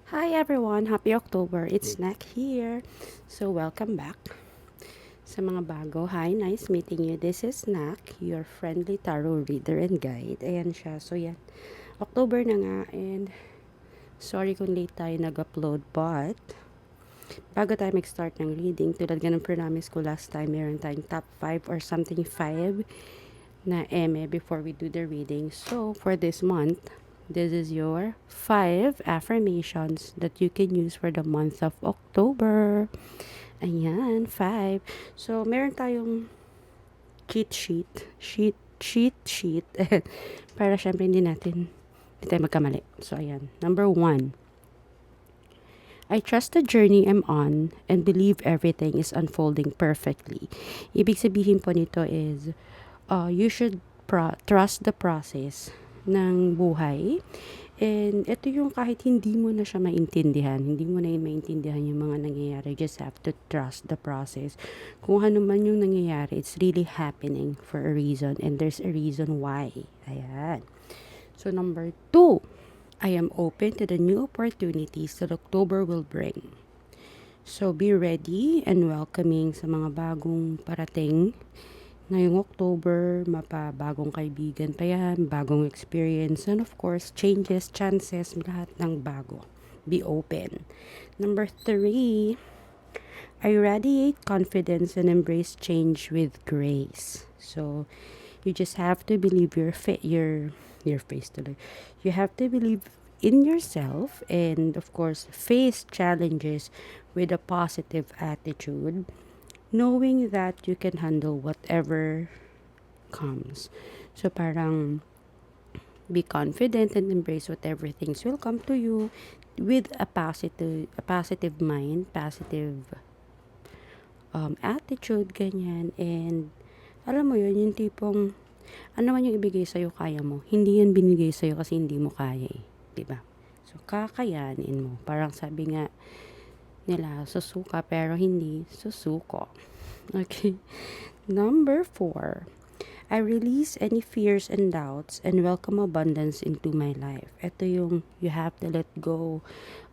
Hi everyone, happy October. It's Snack here. So welcome back sa mga bago. Hi, nice meeting you. This is Snack, your friendly tarot reader and guide. Ayan siya. So yan, October na nga and sorry kung late tayo nag-upload but bago tayo mag-start ng reading, tulad nga ng promise ko last time, meron tayong top 5 or something 5 na eme before we do the reading. So for this month, this is your 5 affirmations that you can use for the month of October. Ayan, 5. So, meron tayong cheat sheet. Para syempre hindi tayo magkamali. So, ayan. Number 1. I trust the journey I'm on and believe everything is unfolding perfectly. Ibig sabihin po nito is, you should trust the process ng buhay. And ito yung kahit hindi mo na siya maintindihan, hindi mo na maintindihan yung mga nangyayari, just have to trust the process. Kung ano man yung nangyayari, it's really happening for a reason and there's a reason why. Ayan. So number 2, I am open to the new opportunities that October will bring. So be ready and welcoming sa mga bagong parating. Ngayong October, mapabagong kaibigan pa yan, bagong experience, and of course, changes, chances, lahat ng bago. Be open. Number 3, I radiate confidence and embrace change with grace. So, you just have to believe your face today. You have to believe in yourself and of course face challenges with a positive attitude, knowing that you can handle whatever comes. So parang be confident and embrace whatever things will come to you with a positive mind, positive attitude, ganyan. And alam mo yun, yung tipong ano man yung ibigay sa'yo, kaya mo. Hindi yan binigay sa'yo kasi hindi mo kaya eh. Diba? So, kakayanin mo. Parang sabi nga nila, susuka pero hindi susuko. Okay. Number 4. I release any fears and doubts and welcome abundance into my life. Ito yung you have to let go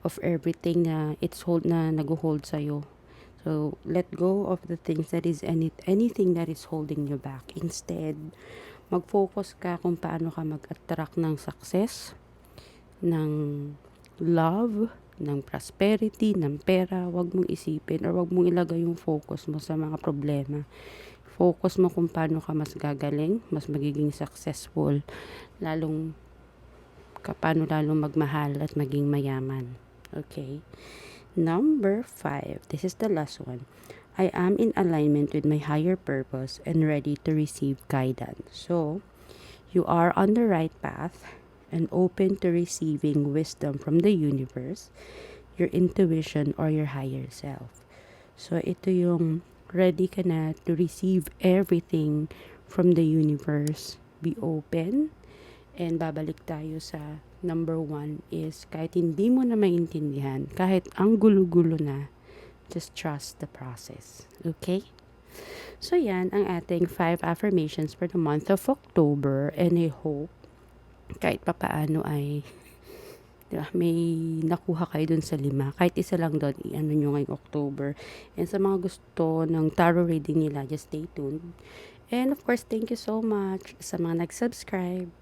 of everything na nag-hold sa'yo. So, let go of the things that is anything that is holding you back. Instead, mag-focus ka kung paano ka mag-attract ng success, ng love, ng prosperity, ng pera. Huwag mong isipin or huwag mong ilagay yung focus mo sa mga problema. Focus mo kung paano ka mas gagaling, mas magiging successful, paano lalong magmahal at maging mayaman. Okay? Number 5. This is the last one. I am in alignment with my higher purpose and ready to receive guidance. So, you are on the right path and open to receiving wisdom from the universe, your intuition, or your higher self. So, ito yung ready ka na to receive everything from the universe. Be open. And babalik tayo sa number 1 is kahit hindi mo na maintindihan, kahit ang gulo-gulo na, just trust the process. Okay? So yan ang ating 5 affirmations for the month of October and I hope kahit papaano ay diba, may nakuha kayo dun sa 5. Kahit isa lang doon, i-ano nyo ngayong October. And sa mga gusto ng tarot reading nila, just stay tuned. And of course, thank you so much sa mga nag-subscribe.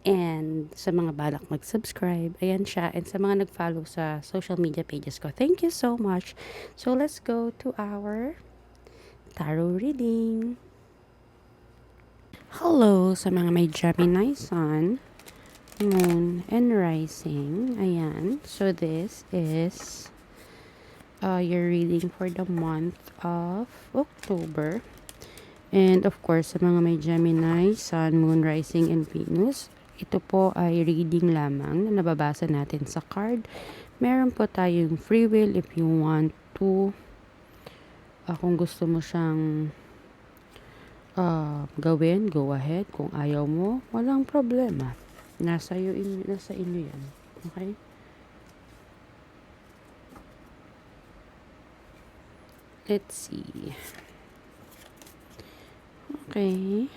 And sa mga balak mag-subscribe, ayan siya. And sa mga nag-follow sa social media pages ko, thank you so much. So, let's go to our tarot reading. Hello sa mga may Gemini Sun, Moon, and Rising. Ayan. So, this is your reading for the month of October. And of course, sa mga may Gemini, Sun, Moon, Rising, and Venus, ito po ay reading lamang na nababasa natin sa card. Meron po tayong free will if you want to. Kung gusto mo siyang gawin, go ahead. Kung ayaw mo, walang problema. Nasa inyo yan. Okay? Let's see. Okay.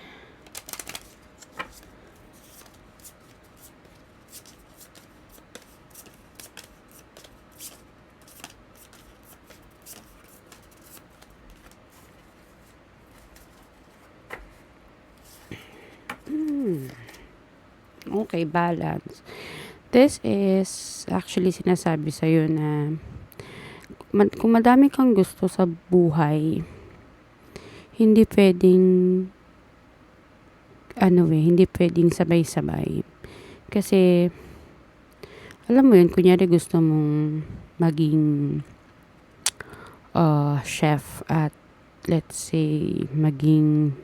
Okay, balance. This is actually sinasabi sa'yo na kung madami kang gusto sa buhay, hindi pwedeng hindi pwedeng sabay-sabay. Kasi, alam mo yun, kunyari gusto mong maging chef at let's say, maging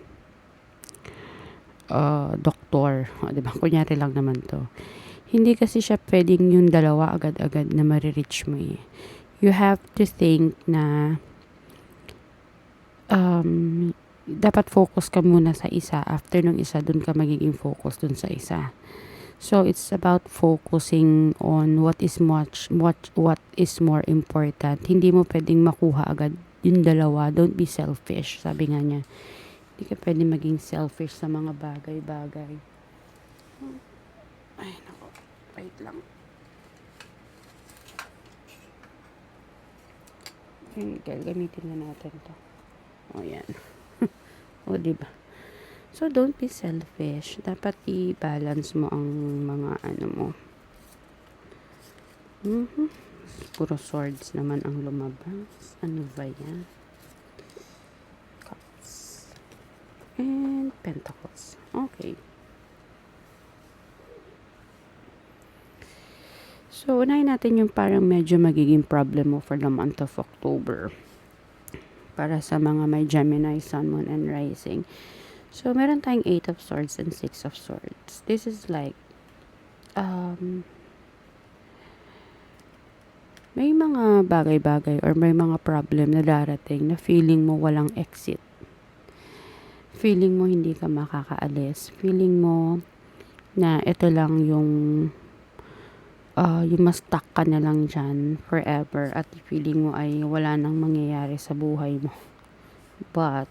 doktor. O, diba? Kunyari lang naman to. Hindi kasi siya pwedeng yung dalawa agad-agad na marireach mo eh. You have to think na dapat focus ka muna sa isa. After nung isa, dun ka magiging focus dun sa isa. So, it's about focusing on what is more important. Hindi mo pwedeng makuha agad yung dalawa. Don't be selfish. Sabi nga niya, hindi ka pwedeng maging selfish sa mga bagay-bagay. Ay, nako. Wait lang. Gamitin na natin to. O, yan. O, diba? So, don't be selfish. Dapat i-balance mo ang mga mo. Puro swords naman ang lumabas. Ano ba yan? Cups. And pentacles. Okay. So, unahin natin yung parang medyo magiging problem mo for the month of October. Para sa mga may Gemini, Sun, Moon, and Rising. So, meron tayong 8 of Swords and 6 of Swords. This is like, may mga bagay-bagay or may mga problem na darating na feeling mo walang exit. Feeling mo hindi ka makakaalis. Feeling mo na ito lang yung ma-stuck ka na lang dyan forever at feeling mo ay wala nang mangyayari sa buhay mo. But,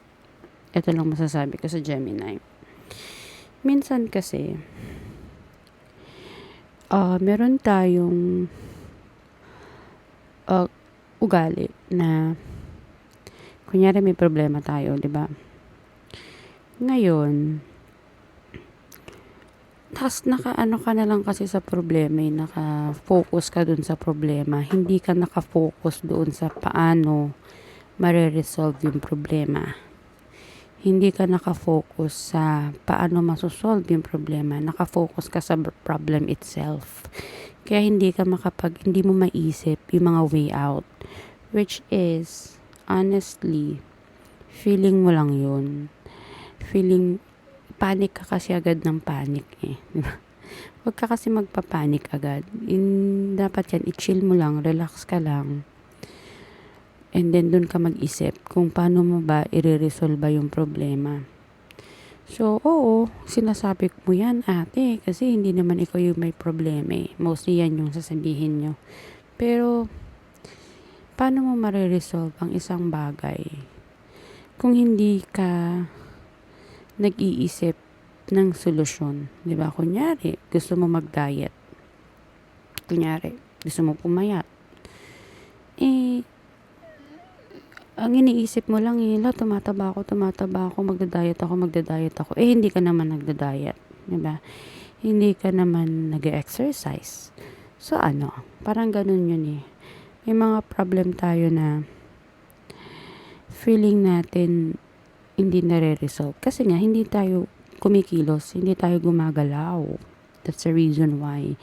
ito lang masasabi ko sa Gemini. Minsan kasi, meron tayong ugali na kunyari may problema tayo, di ba? Ngayon, naka-ano ka na lang kasi sa problema, naka-focus ka dun sa problema. Hindi ka naka-focus doon sa paano mare-resolve yung problema. Hindi ka naka-focus sa paano masosolve yung problema. Naka-focus ka sa problem itself. Kaya hindi mo maisip yung mga way out. Which is, honestly, feeling mo lang yun. Panic ka kasi agad ng panic eh. Huwag ka kasi magpapanik agad. Dapat yan, i-chill mo lang, relax ka lang. And then, dun ka mag-isip kung paano mo ba i-resolve yung problema. So, oo, sinasabi mo yan, ate, kasi hindi naman ikaw yung may problema eh. Mostly yan yung sasabihin nyo. Pero, paano mo ma-resolve ang isang bagay kung hindi ka nag-iisip ng solusyon? Diba? Kunyari, gusto mo mag-diet. Kunyari, gusto mo pumayat. Ang iniisip mo lang tumataba ako, magda-diet ako. Hindi ka naman nagda-diet. Diba? Hindi ka naman nag-exercise. So, parang ganun yun eh. May mga problem tayo na feeling natin hindi nare-resolve. Kasi nga, hindi tayo kumikilos, hindi tayo gumagalaw. That's the reason why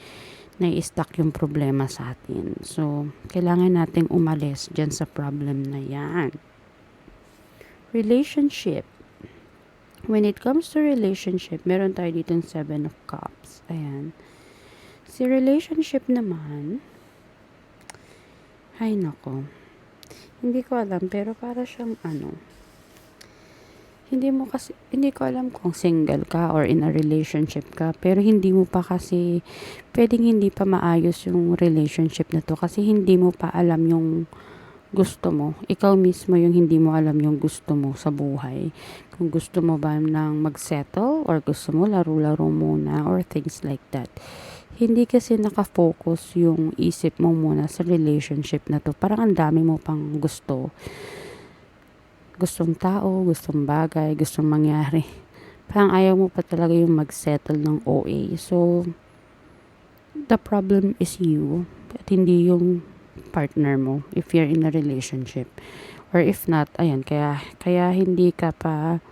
nai-stuck yung problema sa atin. So, kailangan nating umalis dyan sa problem na yan. Relationship. When it comes to relationship, meron tayo dito yung 7 of Cups. Ayan. Si relationship naman, ay nako. Hindi ko alam, pero para siyang hindi ko alam kung single ka or in a relationship ka, pero hindi mo pa kasi, pwedeng hindi pa maayos yung relationship na to kasi hindi mo pa alam yung gusto mo. Ikaw mismo yung hindi mo alam yung gusto mo sa buhay. Kung gusto mo ba nang mag-settle or gusto mo laro-laro muna or things like that. Hindi kasi nakafocus yung isip mo muna sa relationship na to. Parang ang dami mo pang gustong tao, gustong bagay, gustong mangyari. Parang ayaw mo pa talaga yung mag-settle ng OA. So, the problem is you at hindi yung partner mo if you're in a relationship. Or if not, ayan, kaya hindi ka pa,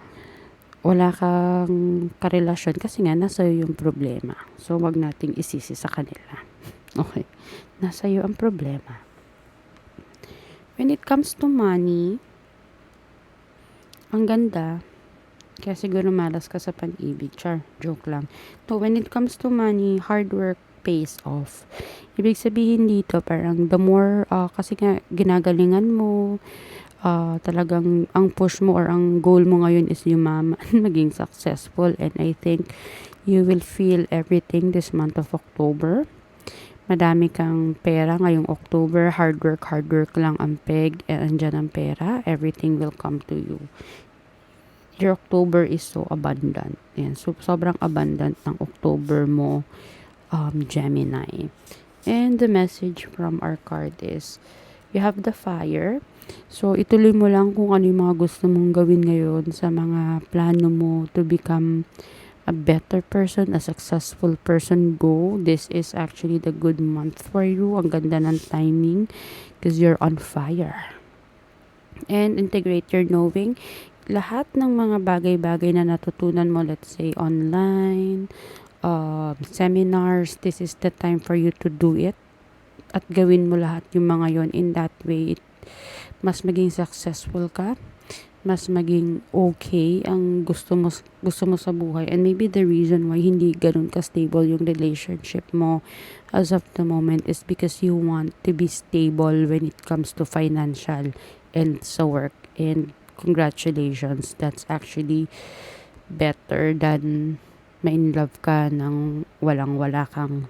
wala kang karelasyon kasi nga nasa iyo yung problema. So, wag nating isisi sa kanila. Okay. Nasa iyo ang problema. When it comes to money, ang ganda. Kaya siguro malas ka sa pag-ibig. Char, joke lang. So, when it comes to money, hard work pays off. Ibig sabihin dito, parang the more, kasi nga ginagalingan mo, talagang ang push mo or ang goal mo ngayon is yumaman, maging successful. And I think you will feel everything this month of October. Madami kang pera ngayong October. Hard work lang ang peg. Andyan ang pera. Everything will come to you. Your October is so abundant. Yan. So, sobrang abundant ng October mo, Gemini. And the message from our card is, you have the fire. So, ituloy mo lang kung ano yung mga gusto mong gawin ngayon sa mga plano mo to become a better person, a successful person. Go. This is actually the good month for you. Ang ganda ng timing because you're on fire. And integrate your knowing. Lahat ng mga bagay-bagay na natutunan mo, let's say online, seminars, this is the time for you to do it. At gawin mo lahat yung mga yon. In that way, mas maging successful ka, mas maging okay ang gusto mo sa buhay. And maybe the reason why hindi ganun ka-stable yung relationship mo as of the moment is because you want to be stable when it comes to financial and sa work. And congratulations, that's actually better than ma-inlove ka ng walang-wala kang,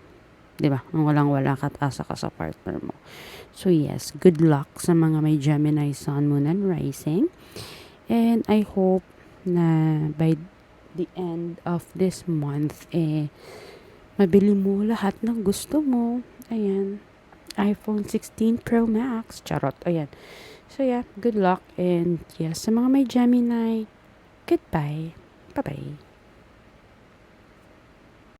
'di ba? Ang walang-wala ka at asa ka sa partner mo. So yes, good luck sa mga may Gemini Sun, Moon, and Rising. And I hope na by the end of this month, mabili mo lahat ng gusto mo. Ayan. iPhone 16 Pro Max. Charot. Ayan. So yeah, good luck. And yes, sa mga may Gemini, goodbye. Bye-bye.